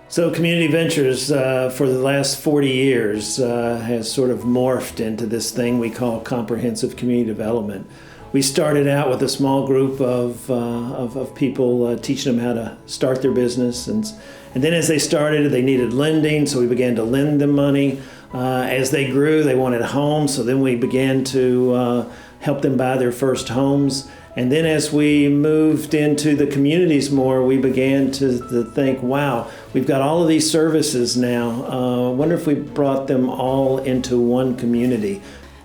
So Community Ventures, for the last 40 years, has sort of morphed into this thing we call comprehensive community development. We started out with a small group of people teaching them how to start their business. And then as they started, they needed lending, so we began to lend them money. As they grew, they wanted homes, so then we began to help them buy their first homes. And then as we moved into the communities more, we began to think, wow, we've got all of these services now. I wonder if we brought them all into one community.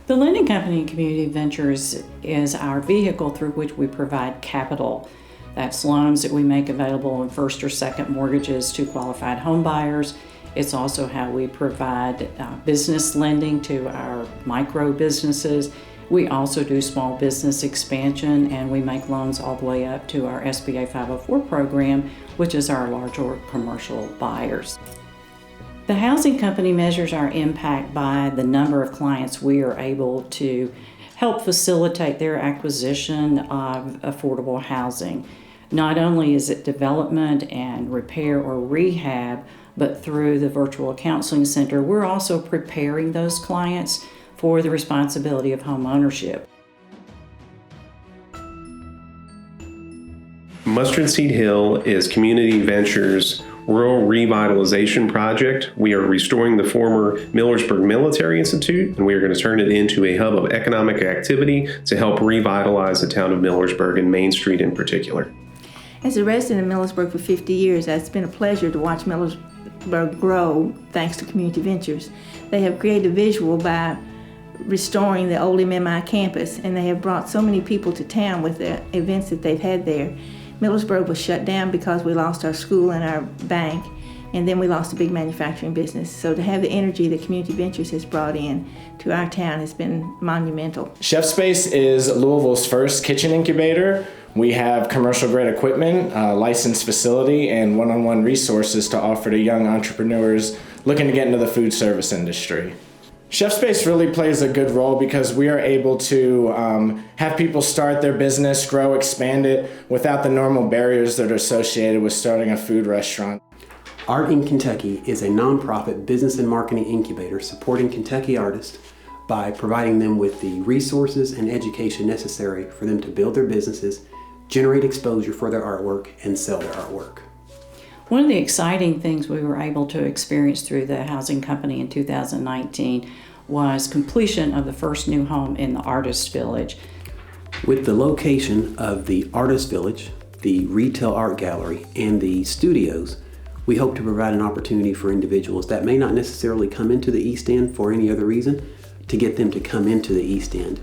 The lending company, Community Ventures, is our vehicle through which we provide capital. That's loans that we make available in first or second mortgages to qualified home buyers. It's also how we provide business lending to our micro businesses. We also do small business expansion, and we make loans all the way up to our SBA 504 program, which is our larger commercial buyers. The housing company measures our impact by the number of clients we are able to help facilitate their acquisition of affordable housing. Not only is it development and repair or rehab, but through the virtual counseling center, we're also preparing those clients for the responsibility of home ownership. Mustard Seed Hill is Community Ventures' rural revitalization project. We are restoring the former Millersburg Military Institute, and we are going to turn it into a hub of economic activity to help revitalize the town of Millersburg and Main Street in particular. As a resident of Millersburg for 50 years, it's been a pleasure to watch Millersburg grow thanks to Community Ventures. They have created a visual by restoring the old MMI campus, and they have brought so many people to town with the events that they've had there. Millersburg was shut down because we lost our school and our bank, and then we lost a big manufacturing business. So to have the energy that Community Ventures has brought in to our town has been monumental. Chef Space is Louisville's first kitchen incubator. We have commercial grade equipment, licensed facility, and one-on-one resources to offer to young entrepreneurs looking to get into the food service industry. Chef Space really plays a good role because we are able to have people start their business, grow, expand it without the normal barriers that are associated with starting a food restaurant. Art in Kentucky is a nonprofit business and marketing incubator supporting Kentucky artists by providing them with the resources and education necessary for them to build their businesses, generate exposure for their artwork, and sell their artwork. One of the exciting things we were able to experience through the housing company in 2019 was completion of the first new home in the Artist Village. With the location of the Artist Village, the retail art gallery, and the studios, we hope to provide an opportunity for individuals that may not necessarily come into the East End for any other reason to get them to come into the East End.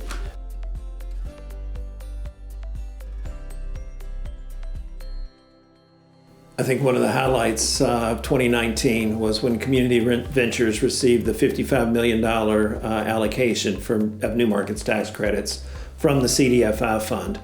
I think one of the highlights of 2019 was when Community Ventures received the $55 million allocation of New Markets tax credits from the CDFI fund.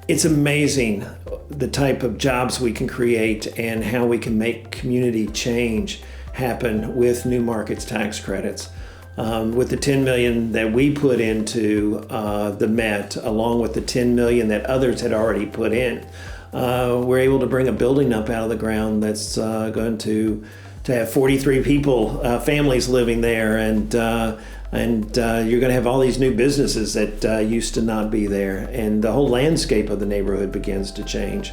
It's amazing the type of jobs we can create and how we can make community change happen with New Markets tax credits. With the $10 million that we put into the Met, along with the $10 million that others had already put in, we're able to bring a building up out of the ground that's going to have 43 people, families living there, and you're going to have all these new businesses that used to not be there, and the whole landscape of the neighborhood begins to change.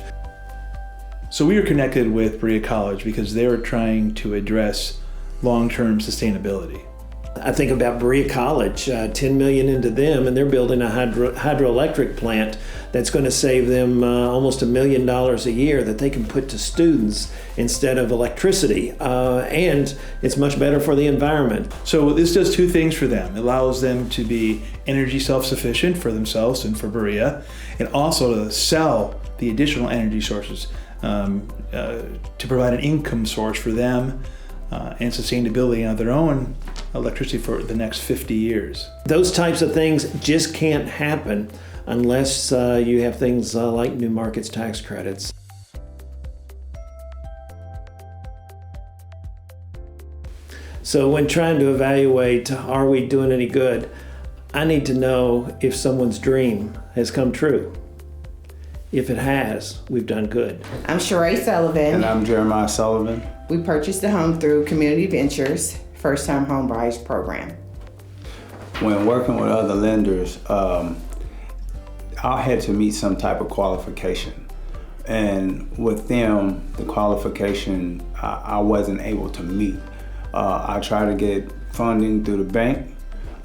So we are connected with Berea College because they were trying to address long-term sustainability. I think about Berea College, $10 million into them, and they're building a hydroelectric plant that's going to save them almost $1 million a year that they can put to students instead of electricity, and it's much better for the environment. So this does two things for them. It allows them to be energy self-sufficient for themselves and for Berea, and also to sell the additional energy sources to provide an income source for them and sustainability of their own electricity for the next 50 years. Those types of things just can't happen unless you have things like New Markets tax credits. So when trying to evaluate, are we doing any good, I need to know if someone's dream has come true. If it has, we've done good. I'm Sheree Sullivan. And I'm Jeremiah Sullivan. We purchased the home through Community Ventures First Time Home Buyers Program. When working with other lenders, I had to meet some type of qualification. And with them, the qualification I wasn't able to meet. I tried to get funding through the bank.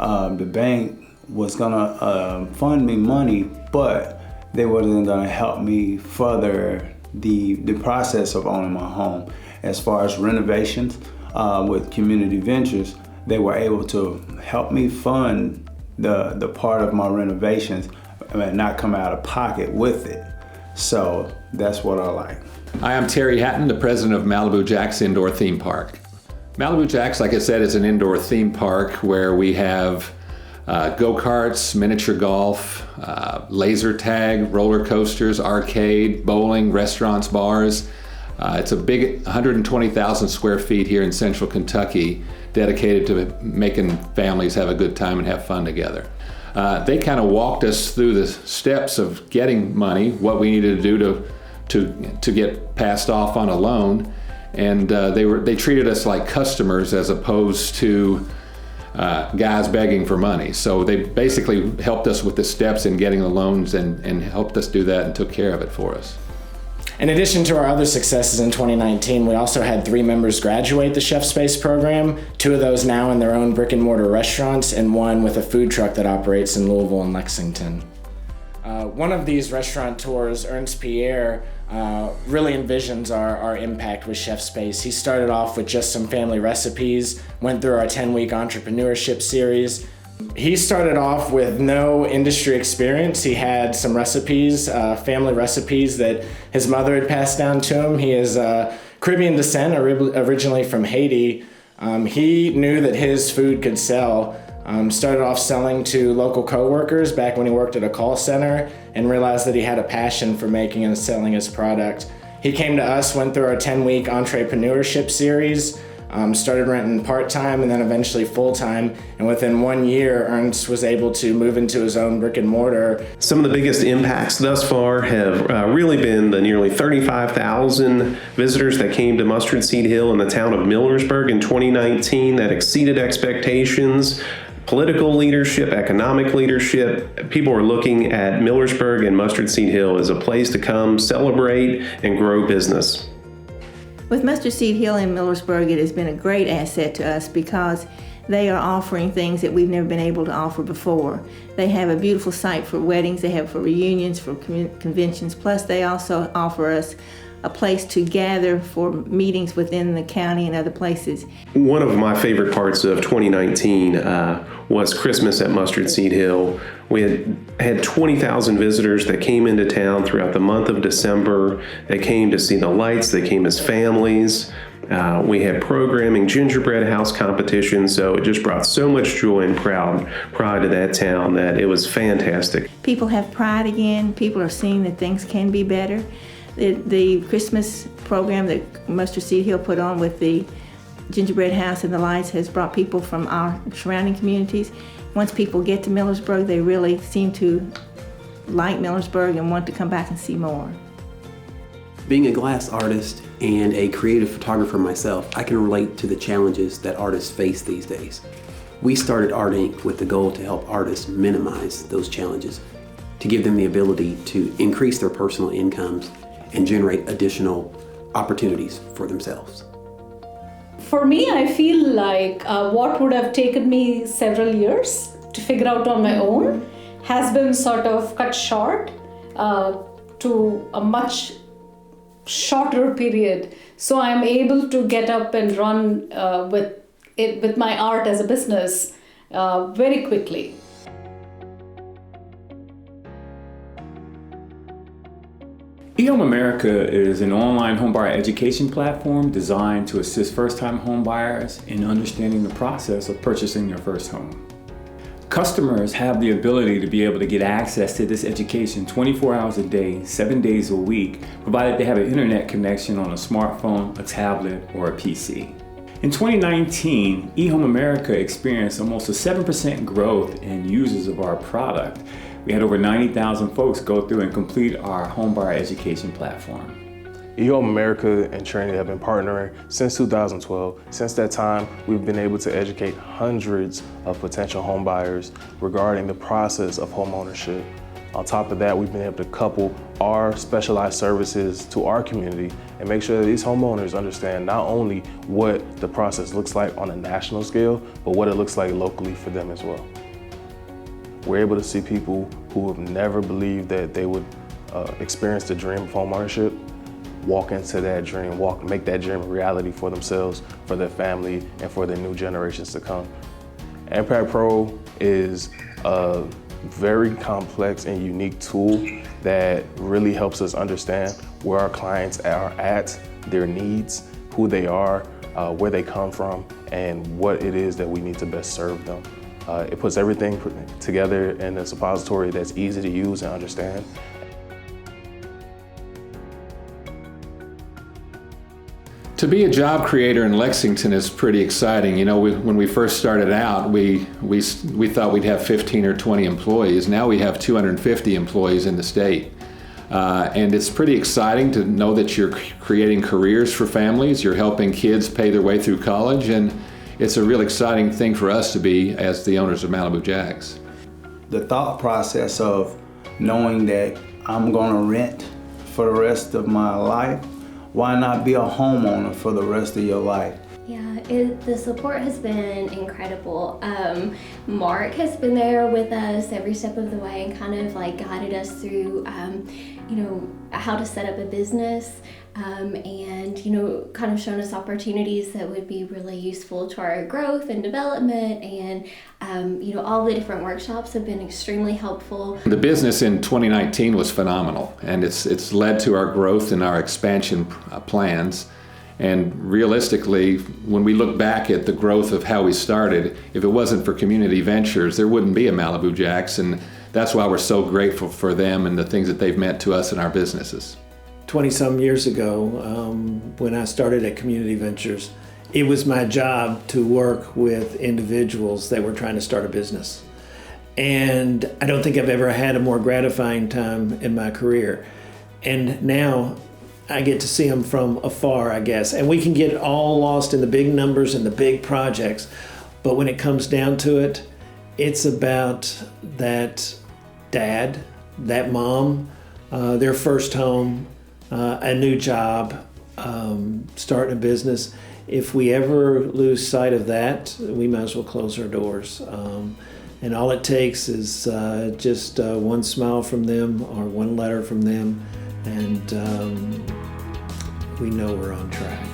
The bank was gonna fund me money, but they wasn't gonna help me further the process of owning my home. As far as renovations, with Community Ventures, they were able to help me fund the part of my renovations and not come out of pocket with it. So that's what I like. Hi, I'm Terry Hatton, the president of Malibu Jacks Indoor Theme Park. Malibu Jacks, like I said, is an indoor theme park where we have go-karts, miniature golf, laser tag, roller coasters, arcade, bowling, restaurants, bars. It's a big 120,000 square feet here in central Kentucky, dedicated to making families have a good time and have fun together. They kind of walked us through the steps of getting money, what we needed to do to get passed off on a loan, and they treated us like customers as opposed to guys begging for money. So they basically helped us with the steps in getting the loans and helped us do that and took care of it for us. In addition to our other successes in 2019, we also had 3 members graduate the Chef Space program, 2 of those now in their own brick and mortar restaurants, and 1 with a food truck that operates in Louisville and Lexington. One of these restaurateurs, Ernst Pierre, really envisions our impact with Chef Space. He started off with just some family recipes, went through our 10-week entrepreneurship series. He started off with no industry experience. He had some recipes, family recipes that his mother had passed down to him. He is Caribbean descent, originally from Haiti. He knew that his food could sell. Started off selling to local coworkers back when he worked at a call center and realized that he had a passion for making and selling his product. He came to us, went through our 10-week entrepreneurship series, started renting part-time and then eventually full-time, and within 1 year, Ernst was able to move into his own brick and mortar. Some of the biggest impacts thus far have really been the nearly 35,000 visitors that came to Mustard Seed Hill in the town of Millersburg in 2019 that exceeded expectations. Political leadership, economic leadership, people are looking at Millersburg and Mustard Seed Hill as a place to come celebrate and grow business. With Mustard Seed Hill in Millersburg, it has been a great asset to us because they are offering things that we've never been able to offer before. They have a beautiful site for weddings, they have for reunions, for conventions, plus they also offer us a place to gather for meetings within the county and other places. One of my favorite parts of 2019 was Christmas at Mustard Seed Hill. We had 20,000 visitors that came into town throughout the month of December. They came to see the lights, they came as families. We had programming, gingerbread house competitions, so it just brought so much joy and pride to that town that it was fantastic. People have pride again. People are seeing that things can be better. The Christmas program that Mustard Seed Hill put on with the gingerbread house and the lights has brought people from our surrounding communities. Once people get to Millersburg, they really seem to like Millersburg and want to come back and see more. Being a glass artist and a creative photographer myself, I can relate to the challenges that artists face these days. We started Art Inc. with the goal to help artists minimize those challenges, to give them the ability to increase their personal incomes and generate additional opportunities for themselves. For me, I feel like what would have taken me several years to figure out on my own has been sort of cut short to a much shorter period. So I'm able to get up and run with my art as a business very quickly. eHome America is an online homebuyer education platform designed to assist first-time homebuyers in understanding the process of purchasing their first home. Customers have the ability to be able to get access to this education 24 hours a day, 7 days a week, provided they have an internet connection on a smartphone, a tablet, or a PC. In 2019, eHome America experienced almost a 7% growth in users of our product. We had over 90,000 folks go through and complete our homebuyer education platform. eHome America and Trinity have been partnering since 2012. Since that time, we've been able to educate hundreds of potential home buyers regarding the process of home ownership. On top of that, we've been able to couple our specialized services to our community and make sure that these homeowners understand not only what the process looks like on a national scale, but what it looks like locally for them as well. We're able to see people who have never believed that they would experience the dream of home ownership walk into that dream, make that dream a reality for themselves, for their family, and for their new generations to come. Impact Pro is a very complex and unique tool that really helps us understand where our clients are at, their needs, who they are, where they come from, and what it is that we need to best serve them. It puts everything together in a suppository that's easy to use and understand. To be a job creator in Lexington is pretty exciting. You know, when we first started out, we thought we'd have 15 or 20 employees. Now we have 250 employees in the state. And it's pretty exciting to know that you're creating careers for families, you're helping kids pay their way through college, and it's a real exciting thing for us to be as the owners of Malibu Jacks. The thought process of knowing that I'm gonna rent for the rest of my life, why not be a homeowner for the rest of your life? Yeah, the support has been incredible. Mark has been there with us every step of the way and kind of like guided us through, how to set up a business, and kind of shown us opportunities that would be really useful to our growth and development, and all the different workshops have been extremely helpful. The business in 2019 was phenomenal, and it's led to our growth and our expansion plans. And realistically, when we look back at the growth of how we started, if it wasn't for Community Ventures, there wouldn't be a Malibu Jacks, and that's why we're so grateful for them and the things that they've meant to us and our businesses. 20-some years ago, when I started at Community Ventures, it was my job to work with individuals that were trying to start a business. And I don't think I've ever had a more gratifying time in my career. And now I get to see them from afar, I guess. And we can get all lost in the big numbers and the big projects. But when it comes down to it, it's about that dad, that mom, their first home, a new job, starting a business. If we ever lose sight of that, we might as well close our doors. And all it takes is just one smile from them or one letter from them, and we know we're on track.